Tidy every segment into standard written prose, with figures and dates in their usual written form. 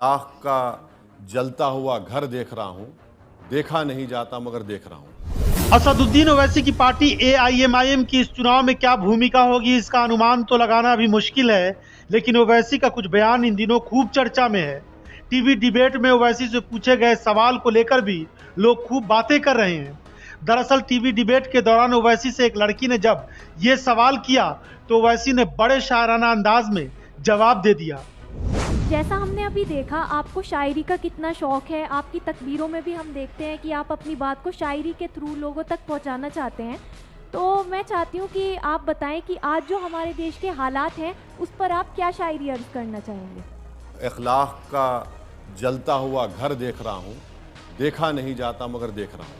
लाख का जलता हुआ घर देख रहा हूं, देखा नहीं जाता मगर देख रहा हूं। असदुद्दीन ओवैसी की पार्टी एआईएमआईएम की इस चुनाव में क्या भूमिका होगी, इसका अनुमान तो लगाना अभी मुश्किल है। लेकिन ओवैसी का कुछ बयान इन दिनों खूब चर्चा में है। टीवी डिबेट में ओवैसी से पूछे गए सवाल को लेकर भी लोग खूब बातें कर रहे हैं। दरअसल टीवी डिबेट के दौरान ओवैसी से एक लड़की ने जब ये सवाल किया तो ओवैसी ने बड़े शायराना अंदाज में जवाब दे दिया। जैसा हमने अभी देखा, आपको शायरी का कितना शौक है। आपकी तकरीरों में भी हम देखते हैं कि आप अपनी बात को शायरी के थ्रू लोगों तक पहुंचाना चाहते हैं। तो मैं चाहती हूं कि आप बताएं कि आज जो हमारे देश के हालात हैं उस पर आप क्या शायरी अर्ज करना चाहेंगे। एक लाख का जलता हुआ घर देख रहा हूं, देखा नहीं जाता मगर देख रहा हूं।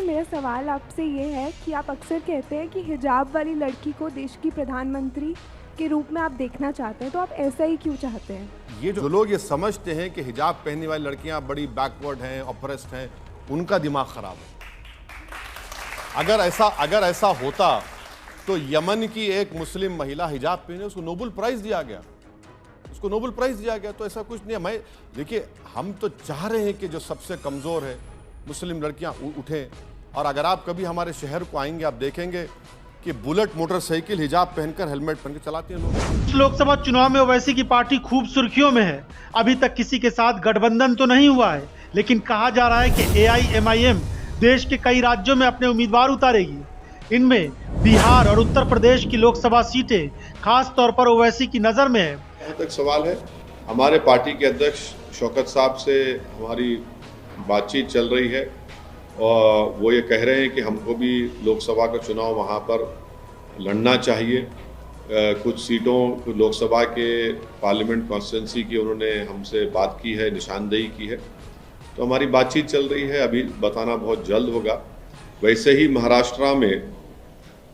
मेरा सवाल आपसे ये है कि आप अक्सर कहते हैं कि हिजाब वाली लड़की को देश की प्रधानमंत्री के रूप में आप देखना चाहते हैं, तो आप ऐसा ही क्यों चाहते हैं? ये जो लोग ये समझते हैं कि हिजाब पहनने वाली लड़कियां बड़ी बैकवर्ड हैं, ऑप्रेस्ड हैं, उनका दिमाग खराब है। अगर ऐसा होता तो यमन की एक मुस्लिम महिला हिजाब पहने, उसको नोबेल प्राइज दिया गया। तो ऐसा कुछ नहीं है। देखिए, हम तो चाह रहे हैं कि जो सबसे कमजोर है मुस्लिम लड़कियां उठें। और अगर आप कभी हमारे शहर को आएंगे, आप देखेंगे कि बुलेट मोटरसाइकिल हिजाब पहनकर, हेलमेट पहनकर चलाते हैं लोग। लोकसभा चुनाव में ओवैसी की पार्टी खूब सुर्खियों में है। अभी तक किसी के साथ गठबंधन तो नहीं हुआ है, लेकिन कहा जा रहा है कि एआईएमआईएम देश के कई राज्यों में अपने उम्मीदवार उतारेगी। इनमें बिहार और उत्तर प्रदेश की लोकसभा सीटें खास तौर पर ओवैसी की नजर में है। जहाँ तक सवाल है, हमारे पार्टी के अध्यक्ष शौकत साहब से हमारी बातचीत चल रही है और वो ये कह रहे हैं कि हमको भी लोकसभा का चुनाव वहाँ पर लड़ना चाहिए। कुछ सीटों लोकसभा के पार्लियामेंट कॉन्स्टिट्यूंसी की उन्होंने हमसे बात की है, निशानदेही की है। तो हमारी बातचीत चल रही है, अभी बताना बहुत जल्द होगा। वैसे ही महाराष्ट्र में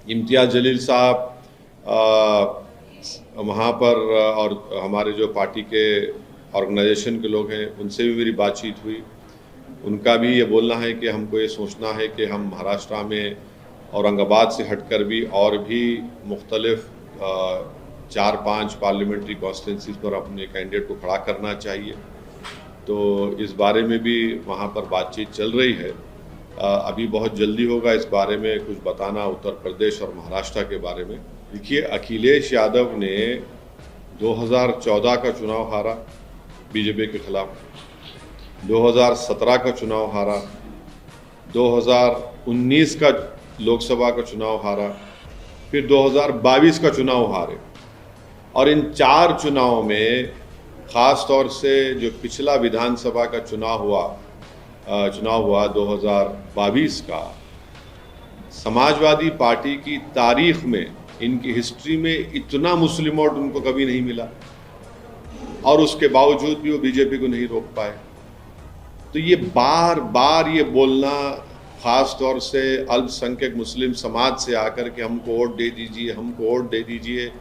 इम्तियाज़ जलील साहब वहाँ पर और हमारे जो पार्टी के ऑर्गेनाइजेशन के लोग हैं, उनसे भी मेरी बातचीत हुई। उनका भी ये बोलना है कि हमको ये सोचना है कि हम महाराष्ट्र में औरंगाबाद से हटकर भी और भी मुख्तलिफ 4-5 पार्लियामेंट्री कॉन्स्टिट्यूंसीज पर अपने कैंडिडेट को खड़ा करना चाहिए। तो इस बारे में भी वहाँ पर बातचीत चल रही है। अभी बहुत जल्दी होगा इस बारे में कुछ बताना, उत्तर प्रदेश और महाराष्ट्र के बारे में। देखिए, अखिलेश यादव ने 2014 का चुनाव हारा बीजेपी के खिलाफ, 2017 का चुनाव हारा, 2019 का लोकसभा का चुनाव हारा, फिर 2022 का चुनाव हारे। और इन 4 चुनाव में ख़ास तौर से जो पिछला विधानसभा का चुनाव हुआ 2022 का, समाजवादी पार्टी की तारीख में, इनकी हिस्ट्री में इतना मुस्लिम वोट उनको कभी नहीं मिला और उसके बावजूद भी वो बीजेपी को नहीं रोक पाए। तो ये बार बार ये बोलना, ख़ास तौर से अल्पसंख्यक मुस्लिम समाज से आकर के हमको वोट दे दीजिए, हमको वोट दे दीजिए,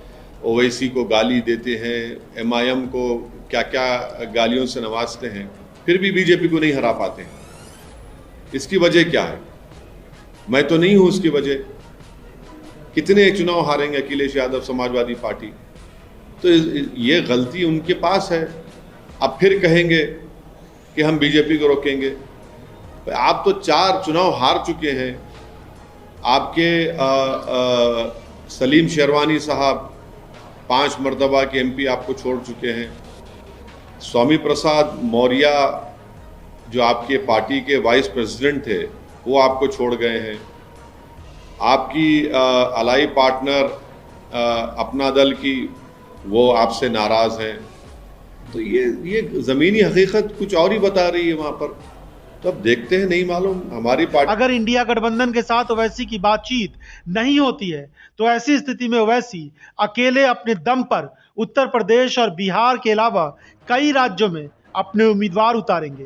ओवैसी को गाली देते हैं, एमआईएम को क्या क्या गालियों से नवाजते हैं, फिर भी बीजेपी को नहीं हरा पाते हैं। इसकी वजह क्या है? मैं तो नहीं हूँ उसकी वजह। कितने चुनाव हारेंगे अखिलेश यादव समाजवादी पार्टी? तो ये गलती उनके पास है। अब फिर कहेंगे कि हम बीजेपी को रोकेंगे। आप तो 4 चुनाव हार चुके हैं। आपके सलीम शेरवानी साहब 5 मरतबा के एमपी आपको छोड़ चुके हैं। स्वामी प्रसाद मौर्य जो आपके पार्टी के वाइस प्रेसिडेंट थे, वो आपको छोड़ गए हैं। आपकी अलाई पार्टनर अपना दल की, वो आपसे नाराज़ हैं। तो ये ज़मीनी हकीकत कुछ और ही बता रही है वहाँ पर। तो अब देखते हैं, नहीं मालूम हमारी पार्टी। अगर इंडिया गठबंधन के साथ ओवैसी की बातचीत नहीं होती है तो ऐसी स्थिति में ओवैसी अकेले अपने दम पर उत्तर प्रदेश और बिहार के अलावा कई राज्यों में अपने उम्मीदवार उतारेंगे।